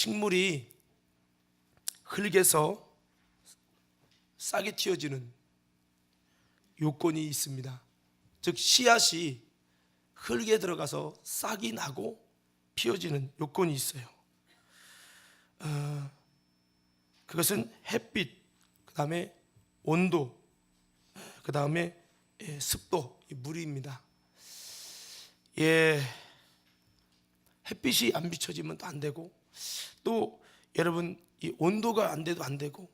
식물이 흙에서 싹이 틔어지는 요건이 있습니다. 즉 씨앗이 흙에 들어가서 싹이 나고 피어지는 요건이 있어요. 그것은 햇빛, 그 다음에 온도, 그 다음에 습도, 물입니다. 햇빛이 안 비춰지면 또 안 되고, 또 여러분 이 온도가 안 돼도 안 되고,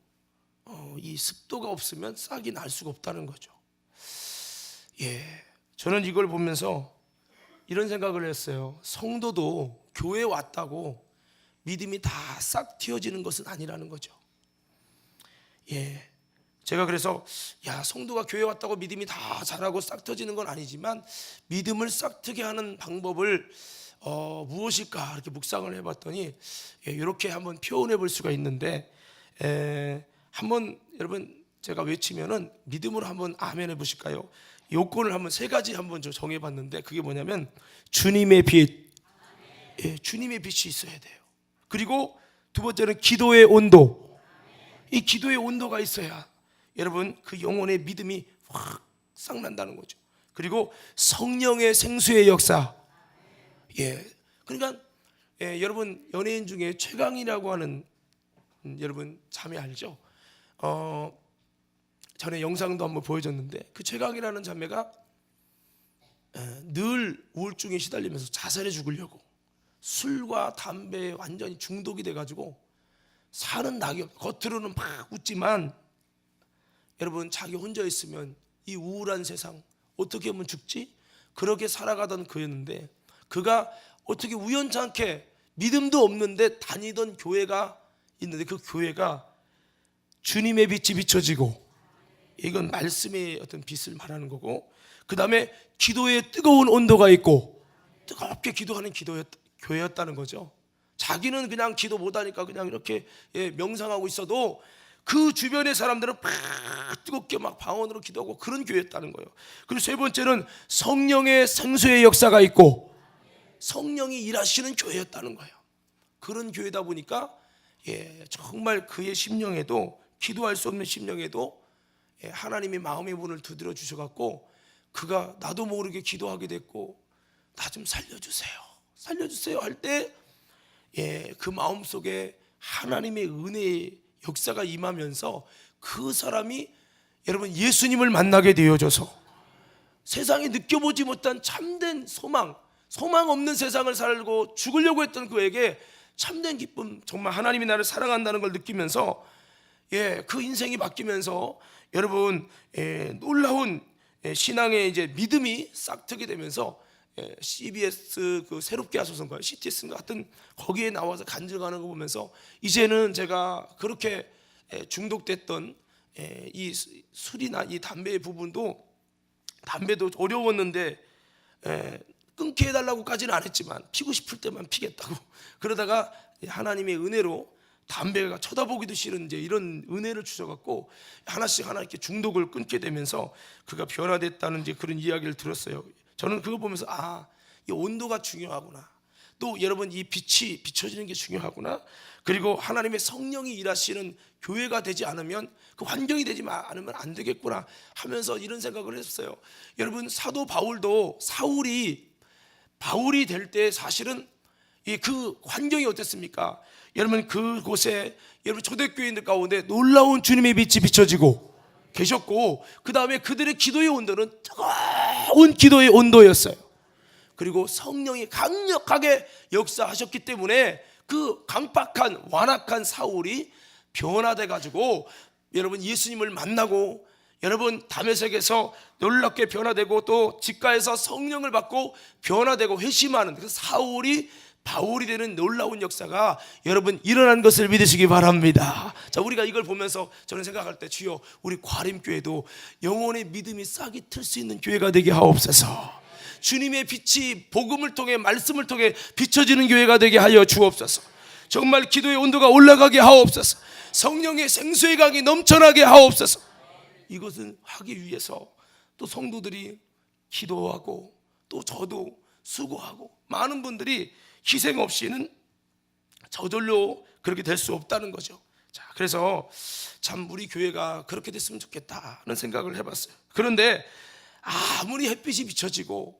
이 습도가 없으면 싹이 날 수가 없다는 거죠. 저는 이걸 보면서 이런 생각을 했어요. 성도도 교회에 왔다고 믿음이 다 싹 틔어지는 것은 아니라는 거죠. 제가 그래서 성도가 교회에 왔다고 믿음이 다 자라고 싹 터지는 건 아니지만 믿음을 싹 트게 하는 방법을 무엇일까 이렇게 묵상을 해봤더니 이렇게 한번 표현해 볼 수가 있는데, 한번 여러분 제가 외치면은 믿음으로 한번 아멘 해보실까요? 요건을 한번 세 가지 한번 정해봤는데, 그게 뭐냐면 주님의 빛, 주님의 빛이 있어야 돼요. 그리고 두 번째는 기도의 온도, 이 기도의 온도가 있어야 여러분 그 영혼의 믿음이 확 싹 난다는 거죠. 그리고 성령의 생수의 역사. 그러니까 여러분 연예인 중에 최강이라고 하는 여러분 자매 알죠? 전에 영상도 한번 보여줬는데, 그 최강이라는 자매가 늘 우울증에 시달리면서 자살해 죽으려고 술과 담배에 완전히 중독이 돼가지고 사는 낙이 없고, 겉으로는 막 웃지만 여러분 자기 혼자 있으면 이 우울한 세상 어떻게 하면 죽지? 그렇게 살아가던 그였는데, 그가 어떻게 우연찮게 믿음도 없는데 다니던 교회가 있는데, 그 교회가 주님의 빛이 비춰지고, 이건 말씀의 어떤 빛을 말하는 거고, 그 다음에 기도에 뜨거운 온도가 있고 뜨겁게 기도하는 교회였다는 거죠. 자기는 그냥 기도 못하니까 그냥 이렇게 명상하고 있어도 그 주변의 사람들은 막 뜨겁게 막 방언으로 기도하고 그런 교회였다는 거예요. 그리고 세 번째는 성령의 생수의 역사가 있고 성령이 일하시는 교회였다는 거예요. 그런 교회다 보니까 정말 그의 심령에도, 기도할 수 없는 심령에도 하나님이 마음의 문을 두드려 주셔갖고 그가 나도 모르게 기도하게 됐고, 나 좀 살려주세요 할 때 그 마음속에 하나님의 은혜의 역사가 임하면서 그 사람이 여러분 예수님을 만나게 되어져서 세상에 느껴보지 못한 참된 소망 없는 세상을 살고 죽으려고 했던 그에게 참된 기쁨, 정말 하나님이 나를 사랑한다는 걸 느끼면서 그 인생이 바뀌면서 여러분 놀라운 신앙의 이제 믿음이 싹 트게 되면서 CBS 그 새롭게 하소서인가요? CTS인가 하여튼 거기에 나와서 간증하는 거 보면서 이제는 제가 그렇게 중독됐던 이 술이나 이 담배의 부분도, 담배도 어려웠는데 끊게 해달라고까지는 안 했지만 피고 싶을 때만 피겠다고 그러다가 하나님의 은혜로 담배가 쳐다보기도 싫은 이제 이런 은혜를 주셔갖고 하나씩 이렇게 중독을 끊게 되면서 그가 변화됐다는 이제 그런 이야기를 들었어요. 저는 그거 보면서 이 온도가 중요하구나. 또 여러분 이 빛이 비춰지는 게 중요하구나. 그리고 하나님의 성령이 일하시는 교회가 되지 않으면, 그 환경이 되지 않으면 안 되겠구나 하면서 이런 생각을 했어요. 여러분 사도 바울도 바울이 될 때 사실은 그 환경이 어땠습니까? 여러분 그곳에 여러분 초대교인들 가운데 놀라운 주님의 빛이 비춰지고 계셨고, 그 다음에 그들의 기도의 온도는 뜨거운 기도의 온도였어요. 그리고 성령이 강력하게 역사하셨기 때문에 그 강팍한 완악한 사울이 변화돼 가지고 여러분 예수님을 만나고, 여러분 다메섹에서 놀랍게 변화되고, 또 직가에서 성령을 받고 변화되고 회심하는 그 사울이 바울이 되는 놀라운 역사가 여러분 일어난 것을 믿으시기 바랍니다. 자, 우리가 이걸 보면서 저는 생각할 때, 주여 우리 과림교회도 영혼의 믿음이 싹이 틀 수 있는 교회가 되게 하옵소서. 주님의 빛이 복음을 통해, 말씀을 통해 비춰지는 교회가 되게 하여 주옵소서. 정말 기도의 온도가 올라가게 하옵소서. 성령의 생수의 강이 넘쳐나게 하옵소서. 이것은 하기 위해서 또 성도들이 기도하고, 또 저도 수고하고, 많은 분들이 희생 없이는 저절로 그렇게 될 수 없다는 거죠. 자, 그래서 참 우리 교회가 그렇게 됐으면 좋겠다는 생각을 해봤어요. 그런데 아무리 햇빛이 비춰지고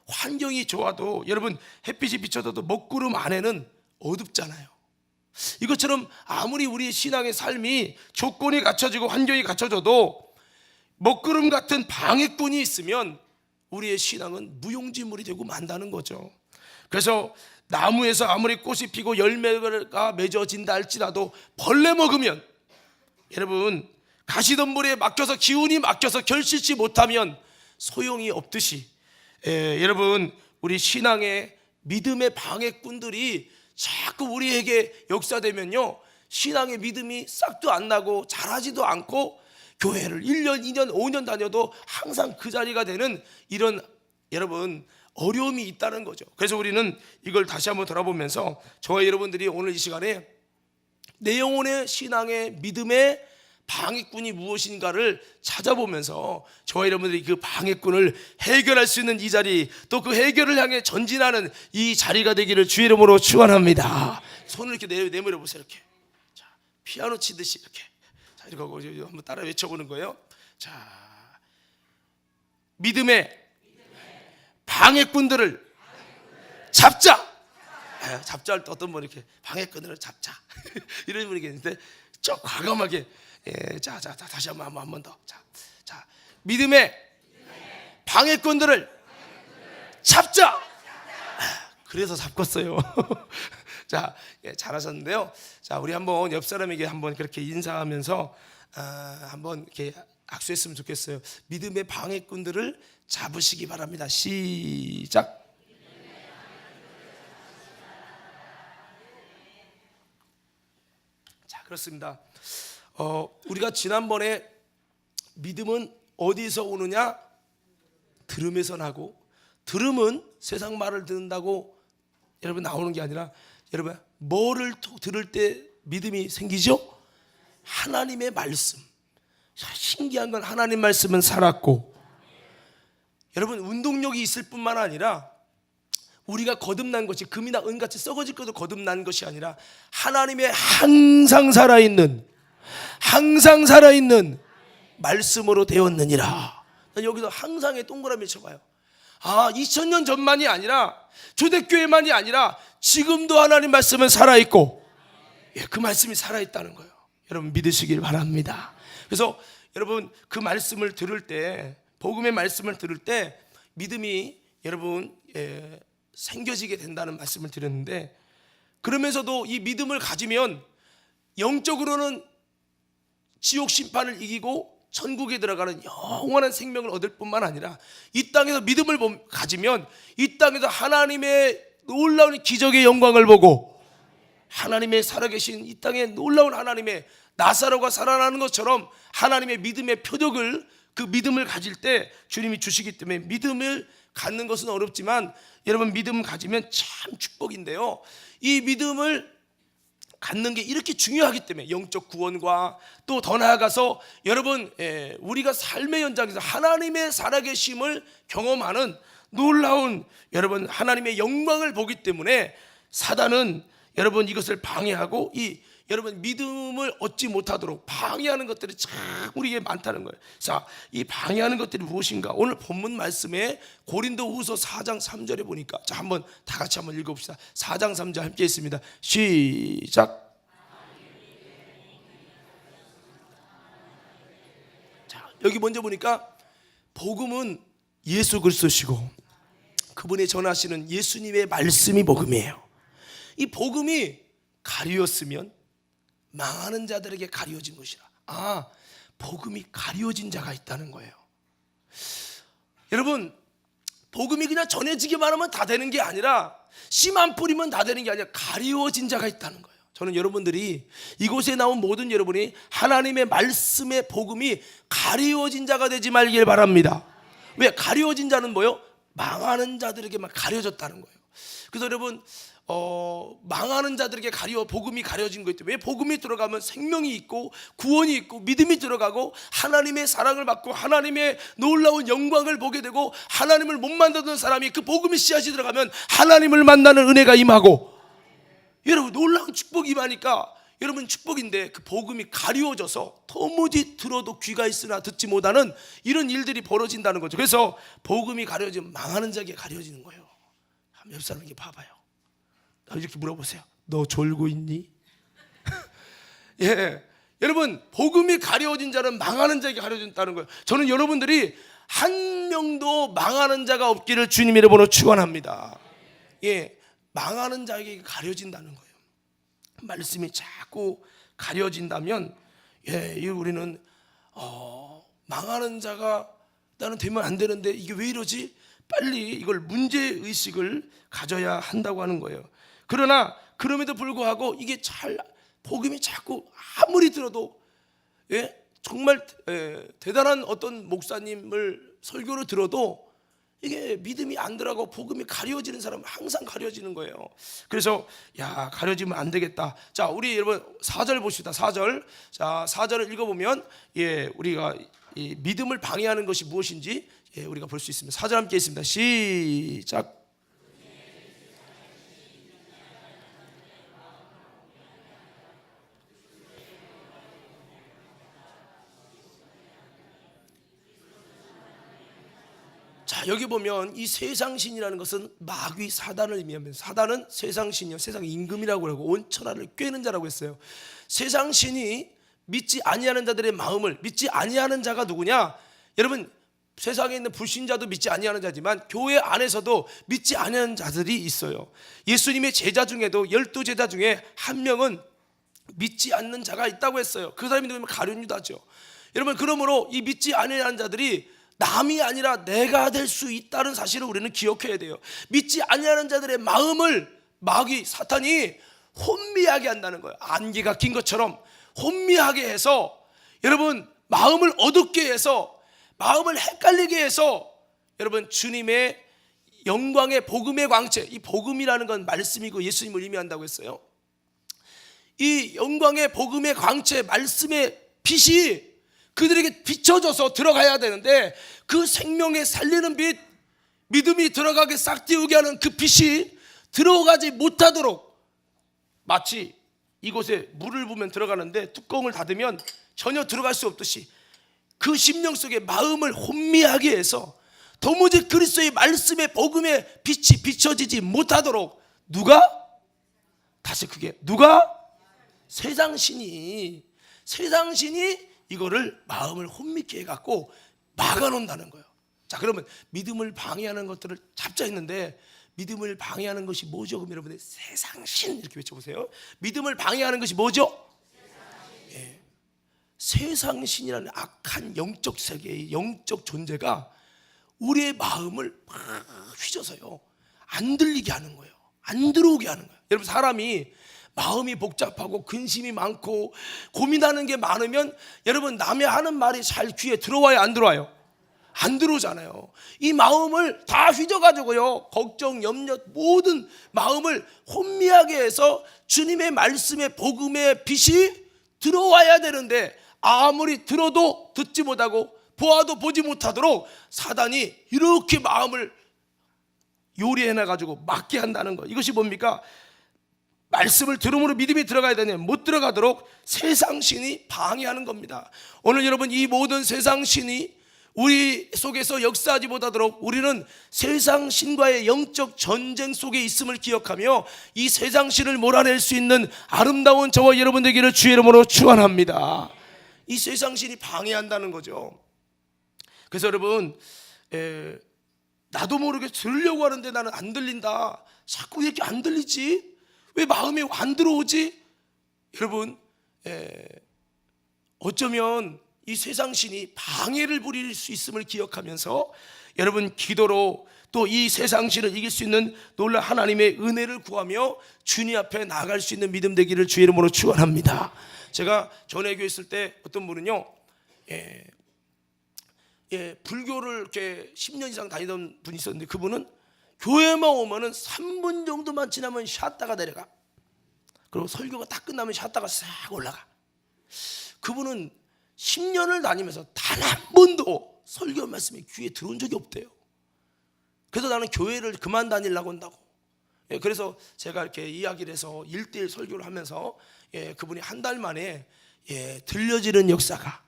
환경이 좋아도, 여러분, 햇빛이 비춰져도 먹구름 안에는 어둡잖아요. 이것처럼 아무리 우리의 신앙의 삶이 조건이 갖춰지고 환경이 갖춰져도 먹구름 같은 방해꾼이 있으면 우리의 신앙은 무용지물이 되고 만다는 거죠. 그래서 나무에서 아무리 꽃이 피고 열매가 맺어진다 할지라도 벌레 먹으면, 여러분, 가시덤불에 막혀서 기운이 막혀서 결실치 못하면 소용이 없듯이, 여러분, 우리 신앙의 믿음의 방해꾼들이 자꾸 우리에게 역사되면요, 신앙의 믿음이 싹도 안 나고 자라지도 않고 교회를 1년, 2년, 5년 다녀도 항상 그 자리가 되는 이런, 여러분, 어려움이 있다는 거죠. 그래서 우리는 이걸 다시 한번 돌아보면서 저와 여러분들이 오늘 이 시간에 내 영혼의 신앙의 믿음의 방해꾼이 무엇인가를 찾아보면서 저와 여러분들이 그 방해꾼을 해결할 수 있는 이 자리, 또 그 해결을 향해 전진하는 이 자리가 되기를 주의 이름으로 축원합니다. 손을 이렇게 내밀어 보세요. 이렇게, 자, 피아노 치듯이 이렇게, 자, 이렇게 하고 한번 따라 외쳐보는 거예요. 자, 믿음의 방해꾼들을 잡자. 잡자 할 때 어떤 분 이렇게 방해꾼들을 잡자 이런 분이 계시는데 좀 과감하게, 자, 다시 한 번 더. 자, 믿음의 방해꾼들을 잡자. 그래서 잡겠어요. 자, 잘하셨는데요. 자, 우리 한번 옆 사람에게 한번 그렇게 인사하면서 한번 이렇게 악수했으면 좋겠어요. 믿음의 방해꾼들을 잡으시기 바랍니다. 시작. 자, 그렇습니다. 우리가 지난번에 믿음은 어디서 오느냐? 들음에서 나고, 들음은 세상 말을 듣는다고 여러분 나오는 게 아니라, 여러분, 뭐를 들을 때 믿음이 생기죠? 하나님의 말씀. 신기한 건 하나님 말씀은 살았고, 여러분, 운동력이 있을 뿐만 아니라 우리가 거듭난 것이 금이나 은같이 썩어질 것도 거듭난 것이 아니라 하나님의 항상 살아있는 말씀으로 되었느니라. 여기서 항상에 동그라미 쳐봐요. 2000년 전만이 아니라, 초대교회만이 아니라 지금도 하나님 말씀은 살아있고, 그 말씀이 살아있다는 거예요. 여러분, 믿으시길 바랍니다. 그래서 여러분, 그 말씀을 들을 때, 복음의 말씀을 들을 때 믿음이 여러분 생겨지게 된다는 말씀을 드렸는데, 그러면서도 이 믿음을 가지면 영적으로는 지옥 심판을 이기고 천국에 들어가는 영원한 생명을 얻을 뿐만 아니라, 이 땅에서 믿음을 가지면 이 땅에서 하나님의 놀라운 기적의 영광을 보고, 하나님의 살아계신 이 땅에 놀라운 하나님의, 나사로가 살아나는 것처럼 하나님의 믿음의 표적을, 그 믿음을 가질 때 주님이 주시기 때문에, 믿음을 갖는 것은 어렵지만 여러분, 믿음 가지면 참 축복인데요, 이 믿음을 갖는 게 이렇게 중요하기 때문에 영적 구원과 또 더 나아가서 여러분, 우리가 삶의 현장에서 하나님의 살아계심을 경험하는 놀라운, 여러분, 하나님의 영광을 보기 때문에 사단은 여러분 이것을 방해하고, 여러분 믿음을 얻지 못하도록 방해하는 것들이 참 우리에게 많다는 거예요. 자, 이 방해하는 것들이 무엇인가? 오늘 본문 말씀에 고린도후서 4장 3절에 보니까, 자, 한번 다 같이 한번 읽어봅시다. 4장 3절 함께 있습니다. 시작. 자, 여기 먼저 보니까 복음은 예수 그리스도시고 그분이 전하시는 예수님의 말씀이 복음이에요. 이 복음이 가리웠으면 망하는 자들에게 가리워진 것이라. 복음이 가리워진 자가 있다는 거예요. 여러분, 복음이 그냥 전해지기만 하면 다 되는 게 아니라, 씨 안 뿌리면 다 되는 게 아니라 가리워진 자가 있다는 거예요. 저는 여러분들이, 이곳에 나온 모든 여러분이 하나님의 말씀의 복음이 가리워진 자가 되지 말길 바랍니다. 왜? 가리워진 자는 뭐예요? 망하는 자들에게만 가려졌다는 거예요. 그래서 여러분, 망하는 자들에게 복음이 가려진 거기 때문에, 복음이 들어가면 생명이 있고 구원이 있고 믿음이 들어가고 하나님의 사랑을 받고 하나님의 놀라운 영광을 보게 되고, 하나님을 못 만나던 사람이 그 복음의 씨앗이 들어가면 하나님을 만나는 은혜가 임하고, 여러분 놀라운 축복이 임하니까 여러분 축복인데 그 복음이 가리워져서 도무지 들어도 귀가 있으나 듣지 못하는 이런 일들이 벌어진다는 거죠. 그래서 복음이 가려지면 망하는 자에게 가려지는 거예요. 옆 사람에게 봐봐요. 이렇게 물어보세요. 너 졸고 있니? 예, 여러분 복음이 가려진 자는 망하는 자에게 가려진다는 거예요. 저는 여러분들이 한 명도 망하는 자가 없기를 주님 이름으로 축원합니다. 예, 망하는 자에게 가려진다는 거예요. 말씀이 자꾸 가려진다면 우리는 망하는 자가 나는 되면 안 되는데 이게 왜 이러지? 빨리 이걸 문제의식을 가져야 한다고 하는 거예요. 그러나 그럼에도 불구하고 이게 복음이 자꾸 아무리 들어도 정말 대단한 어떤 목사님을 설교를 들어도 이게 믿음이 안 들어가고 복음이 가려지는 사람은 항상 가려지는 거예요. 그래서 가려지면 안 되겠다. 자, 우리 여러분 4절 보십시다. 4절. 자, 4절을 읽어보면 우리가 이 믿음을 방해하는 것이 무엇인지 우리가 볼 수 있습니다. 4절 함께 있습니다. 시작. 자, 여기 보면 이 세상신이라는 것은 마귀 사단을 의미합니다. 사단은 세상신이요, 세상 임금이라고 하고 온 천하를 꿰는 자라고 했어요. 세상신이 믿지 아니하는 자들의 마음을, 믿지 아니하는 자가 누구냐? 여러분 세상에 있는 불신자도 믿지 아니하는 자지만 교회 안에서도 믿지 아니하는 자들이 있어요. 예수님의 제자 중에도 12제자 중에 한 명은 믿지 않는 자가 있다고 했어요. 그 사람이 누구냐면 가룟 유다죠. 여러분 그러므로 이 믿지 아니하는 자들이 남이 아니라 내가 될 수 있다는 사실을 우리는 기억해야 돼요. 믿지 아니하는 자들의 마음을 마귀 사탄이 혼미하게 한다는 거예요. 안개가 낀 것처럼 혼미하게 해서 여러분 마음을 어둡게 해서 마음을 헷갈리게 해서 여러분 주님의 영광의 복음의 광채, 이 복음이라는 건 말씀이고 예수님을 의미한다고 했어요. 이 영광의 복음의 광채, 말씀의 빛이 그들에게 비춰져서 들어가야 되는데 그 생명에 살리는 빛, 믿음이 들어가게 싹 띄우게 하는 그 빛이 들어가지 못하도록, 마치 이곳에 물을 부으면 들어가는데 뚜껑을 닫으면 전혀 들어갈 수 없듯이 그 심령 속에 마음을 혼미하게 해서 도무지 그리스도의 말씀의 복음의 빛이 비춰지지 못하도록 누가? 세상신이 이거를 마음을 혼미케 해갖고 막아놓는다는 거예요. 자, 그러면 믿음을 방해하는 것들을 잡자 했는데 믿음을 방해하는 것이 뭐죠? 그럼 여러분들 세상신 이렇게 외쳐보세요. 믿음을 방해하는 것이 뭐죠? 세상신이라는 악한 영적 세계의 영적 존재가 우리의 마음을 막 휘저어서요 안 들리게 하는 거예요. 안 들어오게 하는 거예요. 여러분 사람이 마음이 복잡하고 근심이 많고 고민하는 게 많으면 여러분 남의 하는 말이 잘 귀에 들어와요, 안 들어와요? 안 들어오잖아요. 이 마음을 다 휘저가지고요 걱정, 염려 모든 마음을 혼미하게 해서 주님의 말씀의 복음의 빛이 들어와야 되는데 아무리 들어도 듣지 못하고 보아도 보지 못하도록 사단이 이렇게 마음을 요리해놔가지고 막게 한다는 거. 이것이 뭡니까? 말씀을 들음으로 믿음이 들어가야 되냐 못 들어가도록 세상신이 방해하는 겁니다. 오늘 여러분 이 모든 세상신이 우리 속에서 역사하지 못하도록 우리는 세상신과의 영적 전쟁 속에 있음을 기억하며 이 세상신을 몰아낼 수 있는 아름다운 저와 여러분 되기를 주의 이름으로 축원합니다. 이 세상신이 방해한다는 거죠. 그래서 여러분 나도 모르게 들으려고 하는데 나는 안 들린다. 자꾸 왜 이렇게 안 들리지? 왜 마음에 안 들어오지? 여러분 어쩌면 이 세상신이 방해를 부릴 수 있음을 기억하면서 여러분 기도로 또 이 세상신을 이길 수 있는 놀라운 하나님의 은혜를 구하며 주님 앞에 나아갈 수 있는 믿음 되기를 주의 이름으로 축원합니다. 제가 전에 교회 있을 때 어떤 분은요 불교를 이렇게 10년 이상 다니던 분이 있었는데 그분은 교회만 오면은 3분 정도만 지나면 쉬었다가 내려가. 그리고 설교가 딱 끝나면 쉬었다가 싹 올라가. 그분은 10년을 다니면서 단 한 번도 설교 말씀이 귀에 들어온 적이 없대요. 그래서 나는 교회를 그만 다니려고 한다고. 그래서 제가 이렇게 이야기를 해서 1대1 설교를 하면서 그분이 한 달 만에 들려지는 역사가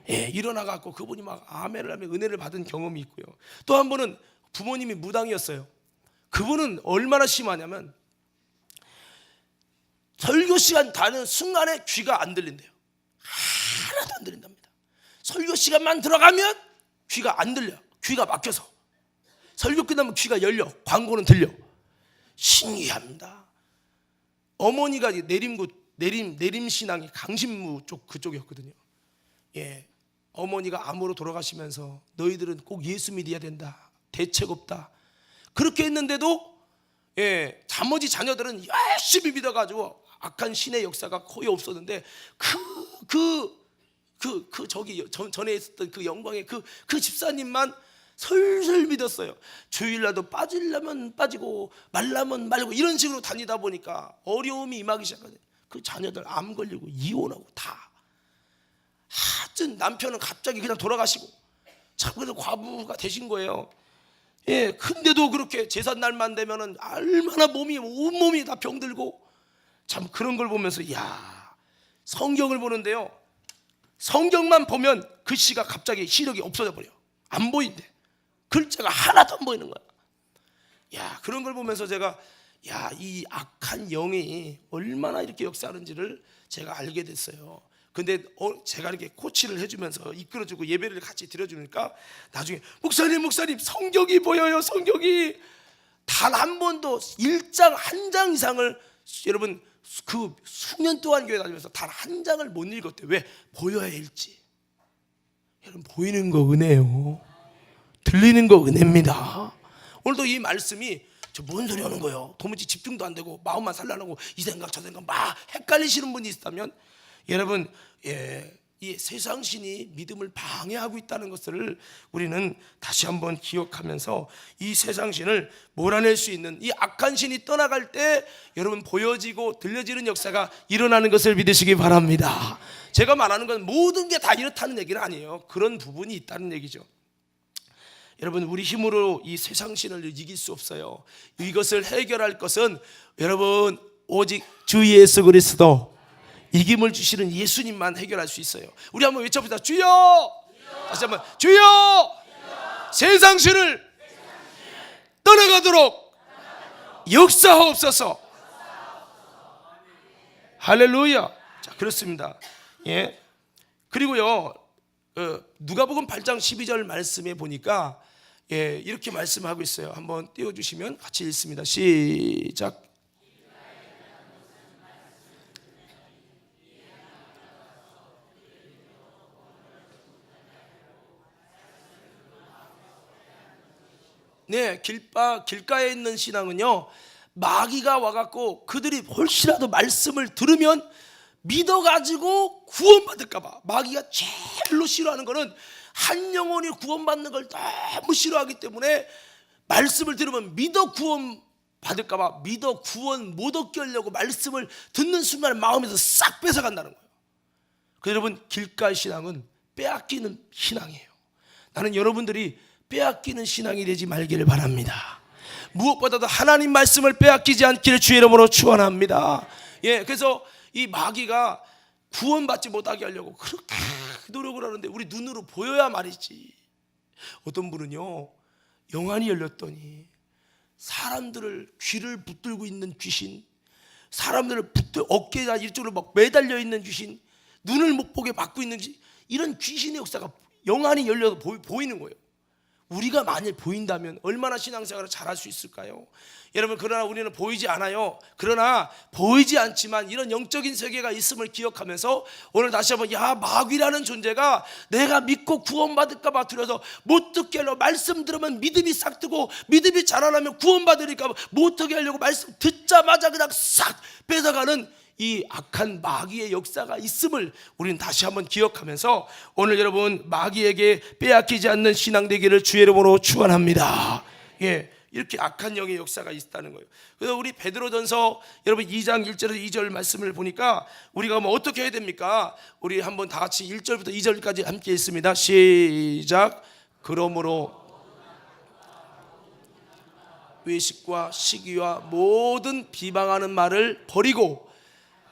일어나 갖고 그분이 막 아멘을 하며 은혜를 받은 경험이 있고요. 또 한 번은 부모님이 무당이었어요. 그분은 얼마나 심하냐면 설교 시간 다는 순간에 귀가 안 들린대요. 하나도 안 들린답니다. 설교 시간만 들어가면 귀가 안 들려. 귀가 막혀서. 설교 끝나면 귀가 열려. 광고는 들려. 신기합니다. 어머니가 내림신앙이 강신무 쪽 그쪽이었거든요. 어머니가 암으로 돌아가시면서 너희들은 꼭 예수 믿어야 된다. 대책 없다. 그렇게 했는데도 나머지 자녀들은 열심히 믿어가지고 악한 신의 역사가 거의 없었는데 전에 있었던 그 영광의 그 집사님만 설설 믿었어요. 주일날도 빠지려면 빠지고 말라면 말고 이런 식으로 다니다 보니까 어려움이 임하기 시작하거든요. 그 자녀들 암 걸리고 이혼하고 다. 하여튼 남편은 갑자기 그냥 돌아가시고 참 그래도 과부가 되신 거예요. 근데도 그렇게 제삿 날만 되면은 얼마나 온몸이 다 병들고 참 그런 걸 보면서 성경을 보는데요. 성경만 보면 글씨가 갑자기 시력이 없어져 버려. 안 보인대. 글자가 하나도 안 보이는 거야. 그런 걸 보면서 제가 이 악한 영이 얼마나 이렇게 역사하는지를 제가 알게 됐어요. 근데 제가 이렇게 코치를 해주면서 이끌어주고 예배를 같이 드려주니까 나중에 목사님 성경이 보여요. 성경이 단 한 번도 1장 1장 이상을 여러분 그 수년 동안 교회 다니면서 단 한 장을 못 읽었대요. 왜? 보여야 읽지. 여러분 보이는 거 은혜예요. 들리는 거 은혜입니다. 오늘도 이 말씀이 저 뭔 소리 하는 거예요? 도무지 집중도 안 되고 마음만 산란하고 이 생각 저 생각 막 헷갈리시는 분이 있다면 여러분 이 세상신이 믿음을 방해하고 있다는 것을 우리는 다시 한번 기억하면서 이 세상신을 몰아낼 수 있는 이 악한 신이 떠나갈 때 여러분 보여지고 들려지는 역사가 일어나는 것을 믿으시기 바랍니다. 제가 말하는 건 모든 게 다 이렇다는 얘기는 아니에요. 그런 부분이 있다는 얘기죠. 여러분 우리 힘으로 이 세상신을 이길 수 없어요. 이것을 해결할 것은 여러분 오직 주 예수 그리스도 이김을 주시는 예수님만 해결할 수 있어요. 우리 한번 외쳐봅시다. 주여! 다시 한번 주여! 세상신을 떠나가도록 역사하옵소서. 할렐루야. 자, 그렇습니다. 그리고요 누가복음 8장 12절 말씀에 보니까 이렇게 말씀하고 있어요. 한번 띄워주시면 같이 읽습니다. 시작. 길가에 있는 신앙은요 마귀가 와갖고 그들이 혹시라도 말씀을 들으면 믿어가지고 구원받을까봐 마귀가 제일로 싫어하는 거는 한 영혼이 구원받는 걸 너무 싫어하기 때문에 말씀을 들으면 믿어 구원받을까봐 믿어 구원 못 얻게 하려고 말씀을 듣는 순간에 마음에서 싹 뺏어간다는 거예요. 그래서 여러분 길가의 신앙은 빼앗기는 신앙이에요. 나는 여러분들이 빼앗기는 신앙이 되지 말기를 바랍니다. 무엇보다도 하나님 말씀을 빼앗기지 않기를 주의 이름으로 축원합니다. 그래서 이 마귀가 구원받지 못하게 하려고 그렇게 노력을 하는데 우리 눈으로 보여야 말이지. 어떤 분은요 영안이 열렸더니 사람들을 귀를 붙들고 있는 귀신, 사람들을 어깨나 이쪽으로 막 매달려 있는 귀신, 눈을 못 보게 막고 있는 귀신, 이런 귀신의 역사가 영안이 열려서 보이는 거예요. 우리가 만일 보인다면 얼마나 신앙생활을 잘할 수 있을까요? 여러분 그러나 우리는 보이지 않아요. 그러나 보이지 않지만 이런 영적인 세계가 있음을 기억하면서 오늘 다시 한번 마귀라는 존재가 내가 믿고 구원받을까 봐 두려워서 못 듣게 하려고 말씀 들으면 믿음이 싹 트고 믿음이 자라나면 구원받으니까 못 듣게 하려고 말씀 듣자마자 그냥 싹 뺏어가는 이 악한 마귀의 역사가 있음을 우리는 다시 한번 기억하면서 오늘 여러분 마귀에게 빼앗기지 않는 신앙 되기를 주의 이름으로 축원합니다. 이렇게 악한 영의 역사가 있다는 거예요. 그래서 우리 베드로전서 여러분 2장 1절에서 2절 말씀을 보니까 우리가 어떻게 해야 됩니까? 우리 한번 다 같이 1절부터 2절까지 함께 읽습니다. 시작. 그러므로 외식과 시기와 모든 비방하는 말을 버리고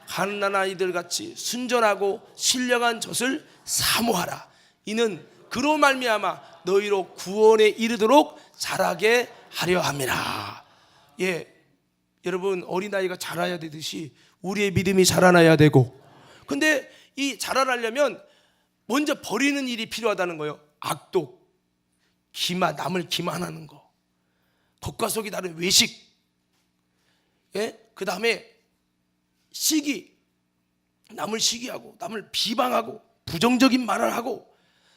갓난 아이들 같이 순전하고 신령한 젖을 사모하라. 이는 그로 말미암아 너희로 구원에 이르도록 자라게 하려 함이라. 여러분, 어린아이가 자라야 되듯이 우리의 믿음이 자라나야 되고, 근데 이 자라나려면 먼저 버리는 일이 필요하다는 거예요. 악독, 기만, 남을 기만하는 거, 겉과 속이 다른 외식, 그 다음에 시기, 남을 시기하고 남을 비방하고 부정적인 말을 하고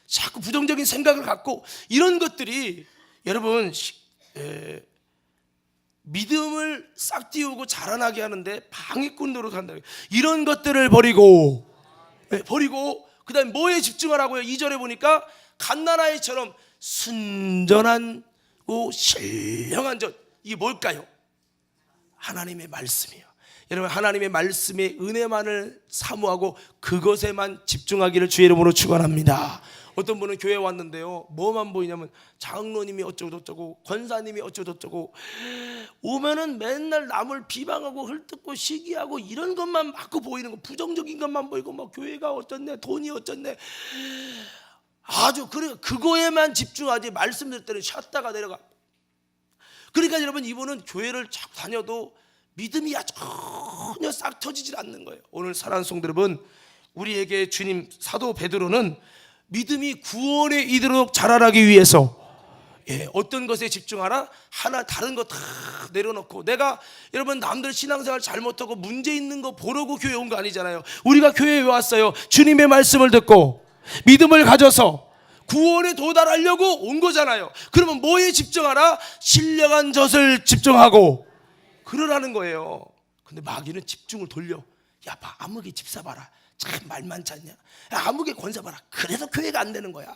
자꾸 부정적인 생각을 갖고, 이런 것들이 여러분 믿음을 싹 띄우고 자라나게 하는데 방해꾼 노릇한다. 이런 것들을 버리고 그 다음에 뭐에 집중하라고요? 2절에 보니까 갓난아이처럼 순전하고 신령한 젖. 이게 뭘까요? 하나님의 말씀이요. 여러분, 하나님의 말씀의 은혜만을 사모하고 그것에만 집중하기를 주의 이름으로 축원합니다. 어떤 분은 교회 왔는데요, 뭐만 보이냐면 장로님이 어쩌고저쩌고, 권사님이 어쩌고저쩌고, 오면은 맨날 남을 비방하고 헐뜯고 시기하고 이런 것만 자꾸 보이는 거, 부정적인 것만 보이고, 뭐 교회가 어쩌네, 돈이 어쩌네, 아주 그거에만 집중하지, 말씀 들 때는 쉬었다가 내려가. 그러니까 여러분, 이분은 교회를 자꾸 다녀도 믿음이 전혀 싹 터지질 않는 거예요. 오늘 사랑하는 성도 여러분, 우리에게 주님, 사도 베드로는 믿음이 구원에 이르도록 자라나기 위해서 어떤 것에 집중하라? 하나 다른 거 다 내려놓고, 내가 여러분 남들 신앙생활 잘못하고 문제 있는 거 보려고 교회 온 거 아니잖아요. 우리가 교회에 왔어요. 주님의 말씀을 듣고 믿음을 가져서 구원에 도달하려고 온 거잖아요. 그러면 뭐에 집중하라? 신령한 젖을 집중하고 그러라는 거예요. 근데 마귀는 집중을 돌려. 야, 봐, 아무개 집사 봐라, 참 말 많지 않냐? 야, 아무개 권사 봐라, 그래서 교회가 안 되는 거야.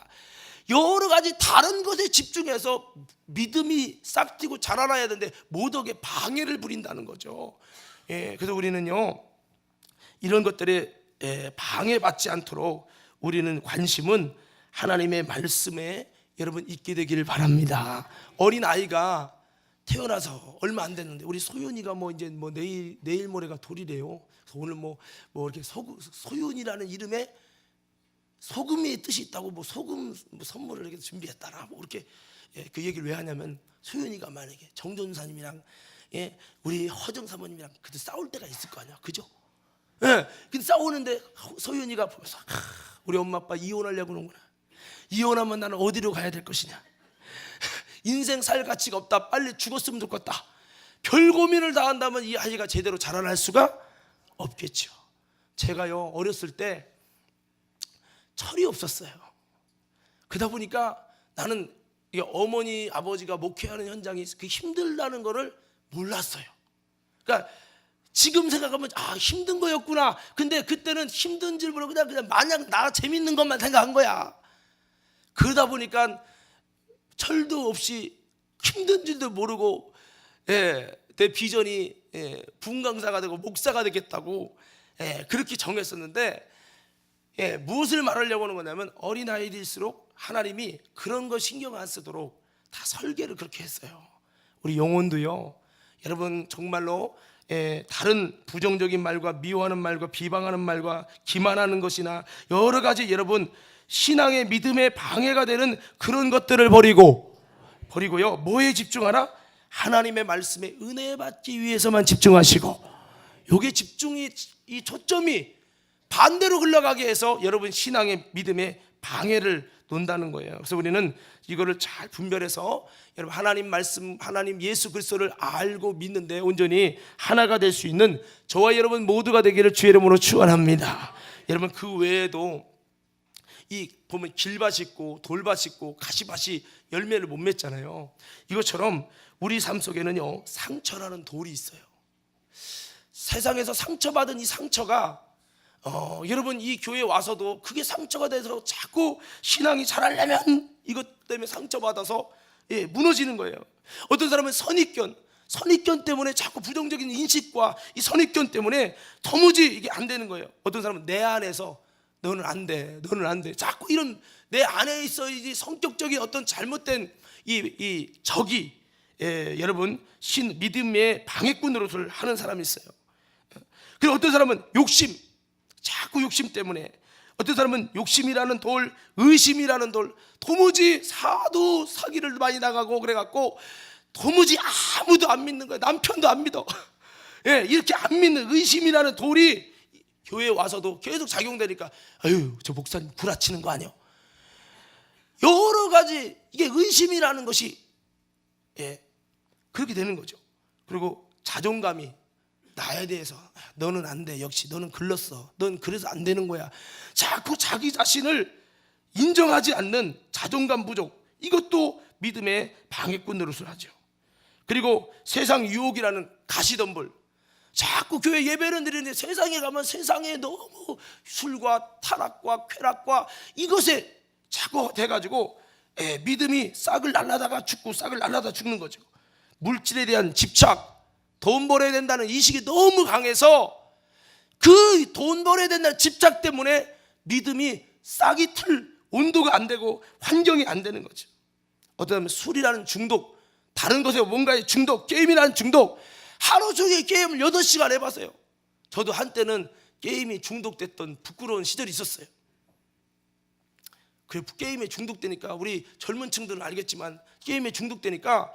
여러 가지 다른 것에 집중해서 믿음이 싹 튀고 자라나야 되는데 모독에 방해를 부린다는 거죠. 그래서 우리는요, 이런 것들에 방해받지 않도록 우리는 관심은 하나님의 말씀에 여러분 있게 되기를 바랍니다. 어린 아이가 태어나서 얼마 안 됐는데, 우리 소윤이가 이제 내일 모레가 돌이래요. 그래서 오늘 이렇게 소윤이라는 이름에 소금의 뜻이 있다고 소금 선물을 이렇게 준비했다라 이렇게 그 얘기를 왜 하냐면, 소윤이가 만약에 정전사님이랑 우리 허정 사모님이랑 그때 싸울 때가 있을 거 아니야, 그죠? 근데 싸우는데 소윤이가 보면서 우리 엄마 아빠 이혼하려고 하는구나. 이혼하면 나는 어디로 가야 될 것이냐. 인생 살 가치가 없다. 빨리 죽었으면 좋겠다. 별 고민을 다 한다면 이 아이가 제대로 자라날 수가 없겠죠. 제가요, 어렸을 때 철이 없었어요. 그러다 보니까 나는 어머니 아버지가 목회하는 현장이 그 힘들다는 거를 몰랐어요. 그러니까 지금 생각하면 힘든 거였구나. 근데 그때는 힘든 줄 모르고 그냥 마냥 나 재밌는 것만 생각한 거야. 그러다 보니까 철도 없이 힘든 줄도 모르고 내 비전이 분강사가 되고 목사가 되겠다고 그렇게 정했었는데, 무엇을 말하려고 하는 거냐면, 어린아이일수록 하나님이 그런 거 신경 안 쓰도록 다 설계를 그렇게 했어요. 우리 영혼도요, 여러분 정말로 다른 부정적인 말과 미워하는 말과 비방하는 말과 기만하는 것이나 여러 가지 여러분 신앙의 믿음에 방해가 되는 그런 것들을 버리고요, 뭐에 집중하라? 하나님의 말씀에 은혜 받기 위해서만 집중하시고, 요게 집중이, 이 초점이 반대로 흘러가게 해서 여러분 신앙의 믿음에 방해를 놓는다는 거예요. 그래서 우리는 이거를 잘 분별해서 여러분 하나님 말씀, 하나님 예수 그리스도를 알고 믿는데 온전히 하나가 될 수 있는 저와 여러분 모두가 되기를 주의 이름으로 축원합니다. 여러분, 그 외에도 이 보면 길밭이 있고 돌밭이 있고 가시밭이 열매를 못 맺잖아요. 이것처럼 우리 삶 속에는요, 상처라는 돌이 있어요. 세상에서 상처받은 이 상처가 여러분 이 교회에 와서도 그게 상처가 돼서 자꾸 신앙이 자라려면 이것 때문에 상처받아서 무너지는 거예요. 어떤 사람은 선입견 때문에 자꾸 부정적인 인식과 이 선입견 때문에 도무지 이게 안 되는 거예요. 어떤 사람은 내 안에서 너는 안 돼, 너는 안 돼, 자꾸 이런 내 안에 있어야지 성격적인 어떤 잘못된 이 적이 여러분 믿음의 방해꾼 노릇을 하는 사람이 있어요. 그리고 어떤 사람은 욕심, 자꾸 욕심 때문에, 어떤 사람은 욕심이라는 돌, 의심이라는 돌, 도무지 사도 사기를 많이 나가고 그래갖고 도무지 아무도 안 믿는 거야. 남편도 안 믿어. 이렇게 안 믿는 의심이라는 돌이 교회에 와서도 계속 작용되니까, 아유, 저 목사님 구라치는 거 아니에요? 여러 가지, 이게 의심이라는 것이 그렇게 되는 거죠. 그리고 자존감이, 나에 대해서 너는 안 돼, 역시 너는 글렀어, 넌 그래서 안 되는 거야. 자꾸 자기 자신을 인정하지 않는 자존감 부족, 이것도 믿음의 방해꾼 노릇을 하죠. 그리고 세상 유혹이라는 가시덤불, 자꾸 교회 예배를 드리는데 세상에 가면 세상에 너무 술과 타락과 쾌락과 이것에 자꾸 돼가지고 믿음이 싹을 날라다가 죽고 싹을 날라다 죽는 거죠. 물질에 대한 집착, 돈 벌어야 된다는 의식이 너무 강해서 그 돈 벌어야 된다는 집착 때문에 믿음이 싹이 틀 온도가 안 되고 환경이 안 되는 거죠. 어떤 사람은 술이라는 중독, 다른 것에 뭔가의 중독, 게임이라는 중독, 하루 종일 게임을 8시간 해봤어요. 저도 한때는 게임이 중독됐던 부끄러운 시절이 있었어요. 그래, 게임에 중독되니까, 우리 젊은 층들은 알겠지만 게임에 중독되니까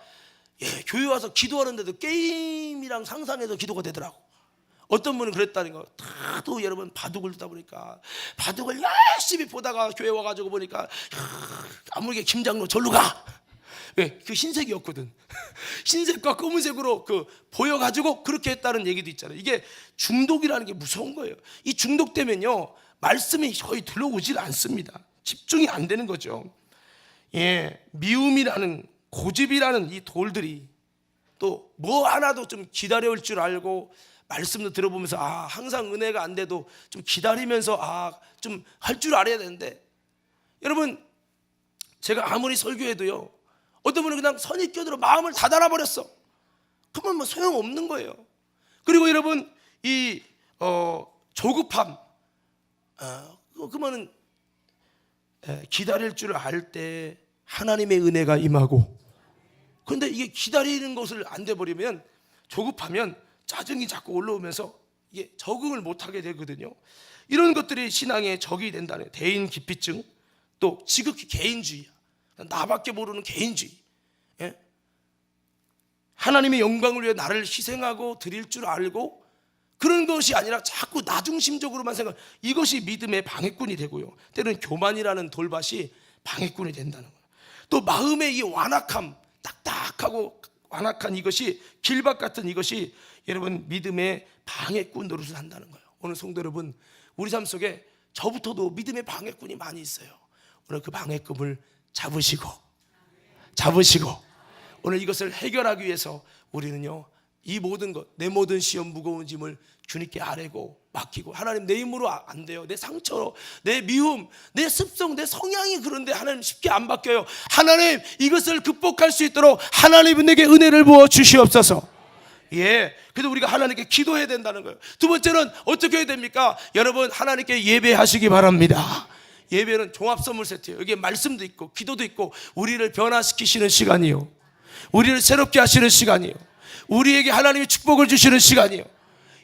교회 와서 기도하는데도 게임이랑 상상해서 기도가 되더라고. 어떤 분은 그랬다는 거. 다도 여러분 바둑을 두다 보니까 바둑을 열심히 보다가 교회 와가지고 보니까 아무리 김장로 절로 가. 왜? 그 흰색이었거든. 흰색과 검은색으로 보여가지고 그렇게 했다는 얘기도 있잖아요. 이게 중독이라는 게 무서운 거예요. 이 중독되면요, 말씀이 거의 들어오질 않습니다. 집중이 안 되는 거죠. 미움이라는, 고집이라는 이 돌들이, 또 뭐 하나도 좀 기다려올 줄 알고 말씀도 들어보면서 항상 은혜가 안 돼도 좀 기다리면서 좀 할 줄 알아야 되는데, 여러분 제가 아무리 설교해도요, 어떤 분은 그냥 선입견으로 마음을 다 닫아버렸어. 그러면 뭐 소용없는 거예요. 그리고 여러분 이 조급함, 그러면은 기다릴 줄 알 때 하나님의 은혜가 임하고, 그런데 이게 기다리는 것을 안 돼버리면, 조급하면 짜증이 자꾸 올라오면서 이게 적응을 못하게 되거든요. 이런 것들이 신앙의 적이 된다는, 대인 기피증, 또 지극히 개인주의야. 나밖에 모르는 개인주의. 하나님의 영광을 위해 나를 희생하고 드릴 줄 알고 그런 것이 아니라 자꾸 나 중심적으로만 생각, 이것이 믿음의 방해꾼이 되고요. 때로는 교만이라는 돌밭이 방해꾼이 된다는 거예요. 또 마음의 이 완악함, 딱딱하고 완악한 이것이, 길밭 같은 이것이 여러분 믿음의 방해꾼 노릇을 한다는 거예요. 오늘 성도 여러분, 우리 삶 속에 저부터도 믿음의 방해꾼이 많이 있어요. 오늘 그 방해꾼을 잡으시고 오늘 이것을 해결하기 위해서 우리는요, 이 모든 것, 내 모든 시험 무거운 짐을 주님께 아뢰고 맡기고, 하나님 내 힘으로 안 돼요. 내 상처로, 내 미움, 내 습성, 내 성향이 그런데 하나님 쉽게 안 바뀌어요. 하나님 이것을 극복할 수 있도록 하나님은 내게 은혜를 부어 주시옵소서. 그래서 우리가 하나님께 기도해야 된다는 거예요. 두 번째는 어떻게 해야 됩니까? 여러분 하나님께 예배하시기 바랍니다. 예배는 종합 선물 세트예요. 여기에 말씀도 있고 기도도 있고 우리를 변화시키시는 시간이에요. 우리를 새롭게 하시는 시간이에요. 우리에게 하나님의 축복을 주시는 시간이에요.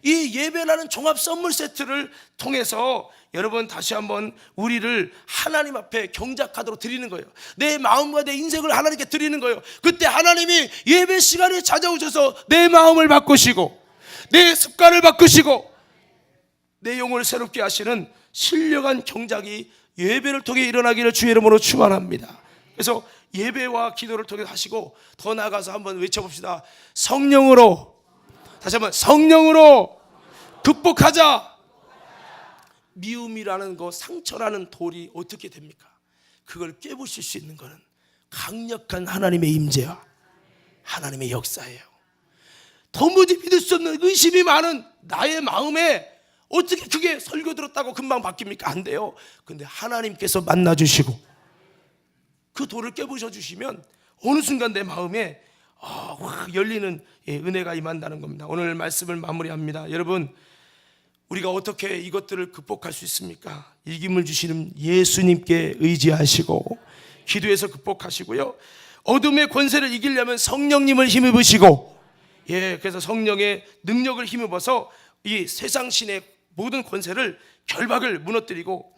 이 예배라는 종합 선물 세트를 통해서 여러분 다시 한번 우리를 하나님 앞에 경작하도록 드리는 거예요. 내 마음과 내 인생을 하나님께 드리는 거예요. 그때 하나님이 예배 시간에 찾아오셔서 내 마음을 바꾸시고 내 습관을 바꾸시고 내 영혼을 새롭게 하시는 신령한 경작이 예배를 통해 일어나기를 주의 이름으로 축원합니다. 그래서 예배와 기도를 통해 하시고, 더 나아가서 한번 외쳐봅시다. 성령으로, 다시 한번 성령으로 극복하자. 미움이라는 것, 상처라는 돌이 어떻게 됩니까? 그걸 깨부실 수 있는 것은 강력한 하나님의 임재와 하나님의 역사예요. 도무지 믿을 수 없는 의심이 많은 나의 마음에 어떻게 그게 설교 들었다고 금방 바뀝니까? 안 돼요. 근데 하나님께서 만나주시고 그 돌을 깨부셔 주시면 어느 순간 내 마음에 확 열리는 은혜가 임한다는 겁니다. 오늘 말씀을 마무리합니다. 여러분, 우리가 어떻게 이것들을 극복할 수 있습니까? 이김을 주시는 예수님께 의지하시고 기도해서 극복하시고요. 어둠의 권세를 이기려면 성령님을 힘입으시고, 그래서 성령의 능력을 힘입어서 이 세상 신의 모든 권세를 결박을 무너뜨리고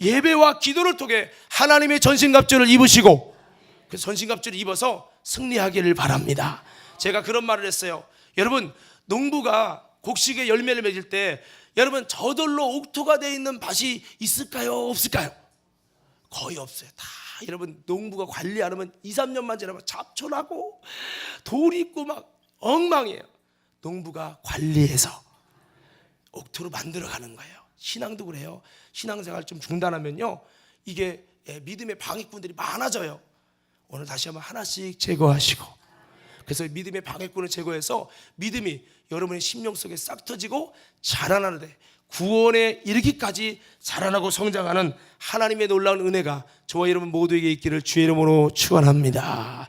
예배와 기도를 통해 하나님의 전신갑주를 입으시고, 그 전신갑주를 입어서 승리하기를 바랍니다. 제가 그런 말을 했어요. 여러분, 농부가 곡식의 열매를 맺을 때 여러분 저절로 옥토가 되어 있는 밭이 있을까요? 없을까요? 거의 없어요. 다 여러분 농부가 관리 안 하면 2, 3년만 지나면 잡초나고 돌이 있고 막 엉망이에요. 농부가 관리해서 옥토로 만들어가는 거예요. 신앙도 그래요. 신앙생활 좀 중단하면요, 이게 믿음의 방해꾼들이 많아져요. 오늘 다시 한번 하나씩 제거하시고, 그래서 믿음의 방해꾼을 제거해서 믿음이 여러분의 심령 속에 싹 터지고 자라나는데 구원에 이르기까지 자라나고 성장하는 하나님의 놀라운 은혜가 저와 여러분 모두에게 있기를 주의 이름으로 축원합니다.